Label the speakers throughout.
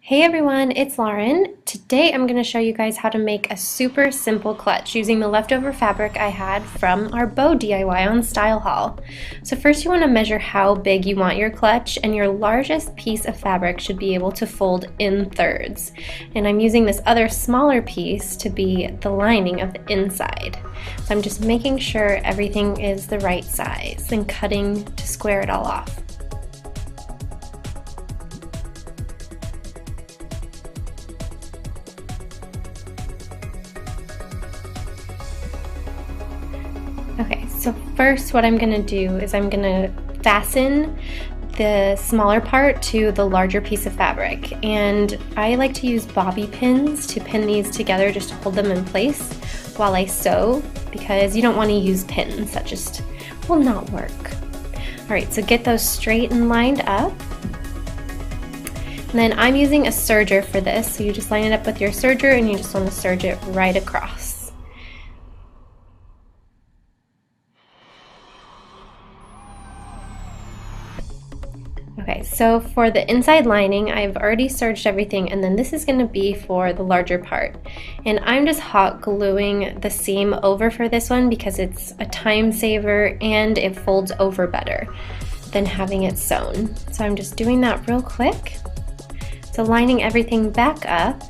Speaker 1: Hey everyone, it's Lauren. Today I'm going to show you guys how to make a super simple clutch using the leftover fabric I had from our bow DIY on Style Haul. So first you want to measure how big you want your clutch, and your largest piece of fabric should be able to fold in thirds. And I'm using this other smaller piece to be the lining of the inside. So I'm just making sure everything is the right size and cutting to square it all off. Okay, so first what I'm going to do is I'm going to fasten the smaller part to the larger piece of fabric, and I like to use bobby pins to pin these together just to hold them in place while I sew, because you don't want to use pins, that just will not work. Alright, so get those straight and lined up. And then I'm using a serger for this, so you just line it up with your serger and you just want to serge it right across. Okay, so for the inside lining, I've already serged everything, and then this is going to be for the larger part. And I'm just hot gluing the seam over for this one because it's a time saver and it folds over better than having it sewn. So I'm just doing that real quick. So lining everything back up,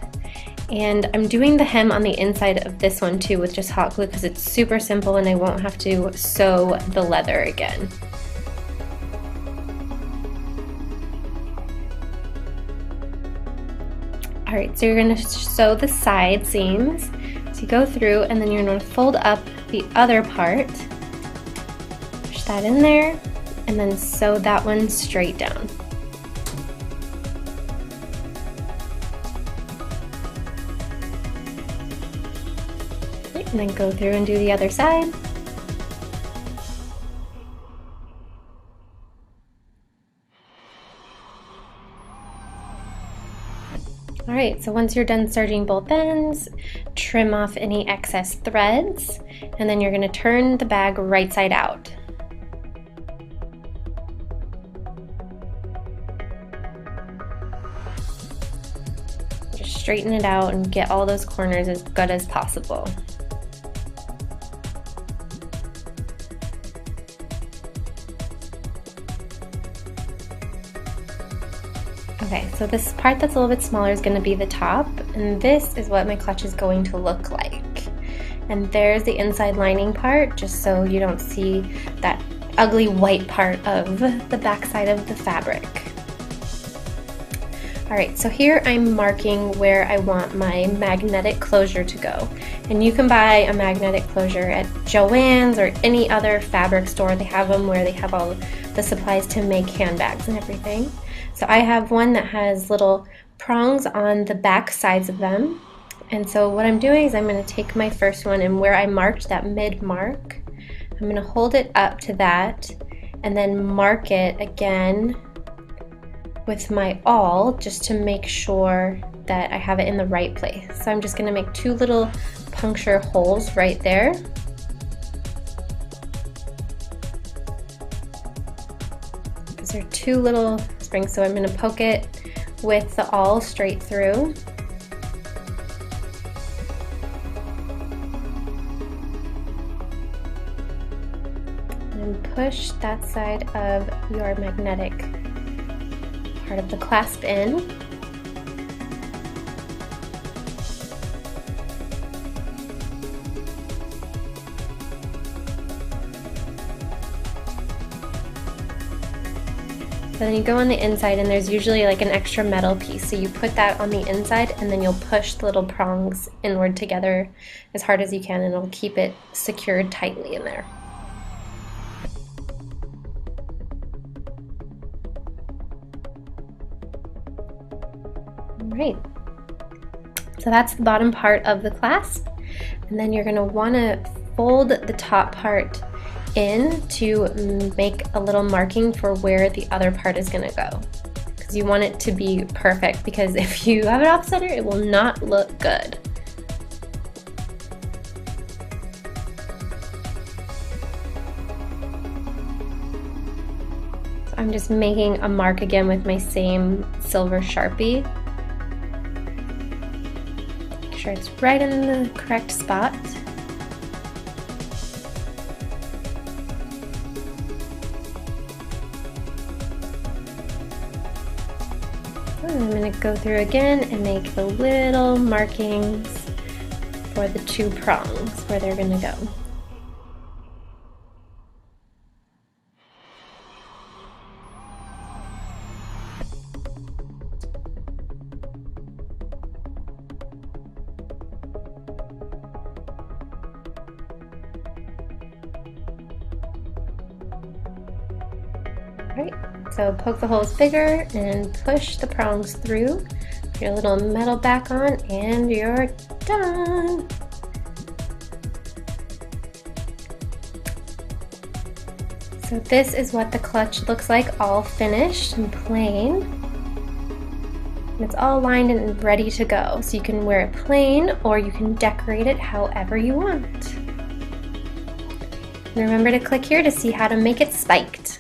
Speaker 1: and I'm doing the hem on the inside of this one too with just hot glue because it's super simple and I won't have to sew the leather again. Alright, so you're going to sew the side seams. So you go through and then you're going to fold up the other part, push that in there, and then sew that one straight down. And then go through and do the other side. Alright, so once you're done serging both ends, trim off any excess threads, and then you're going to turn the bag right side out. Just straighten it out and get all those corners as good as possible. Okay, so this part that's a little bit smaller is going to be the top, and this is what my clutch is going to look like. And there's the inside lining part, just so you don't see that ugly white part of the back side of the fabric. Alright, so here I'm marking where I want my magnetic closure to go. And you can buy a magnetic closure at Joann's or any other fabric store. They have them where they have all the supplies to make handbags and everything. So I have one that has little prongs on the back sides of them. And so what I'm doing is I'm going to take my first one, and where I marked that mid mark, I'm going to hold it up to that and then mark it again with my awl just to make sure that I have it in the right place. So I'm just going to make two little puncture holes right there. These are two little springs, so I'm going to poke it with the awl straight through. And push that side of your magnetic part of the clasp in. So then you go on the inside, and there's usually like an extra metal piece, so you put that on the inside and then you'll push the little prongs inward together as hard as you can, and it'll keep it secured tightly in there. Alright, so that's the bottom part of the clasp, and then you're going to want to fold the top part in to make a little marking for where the other part is going to go, because you want it to be perfect, because if you have it off center it will not look good. So I'm just making a mark again with my same silver Sharpie sure it's right in the correct spot. I'm going to go through again and make the little markings for the 2 prongs where they're going to go. Alright, so poke the holes bigger and push the prongs through. Put your little metal back on and you're done! So this is what the clutch looks like, all finished and plain. And it's all lined and ready to go. So you can wear it plain or you can decorate it however you want. And remember to click here to see how to make it spiked.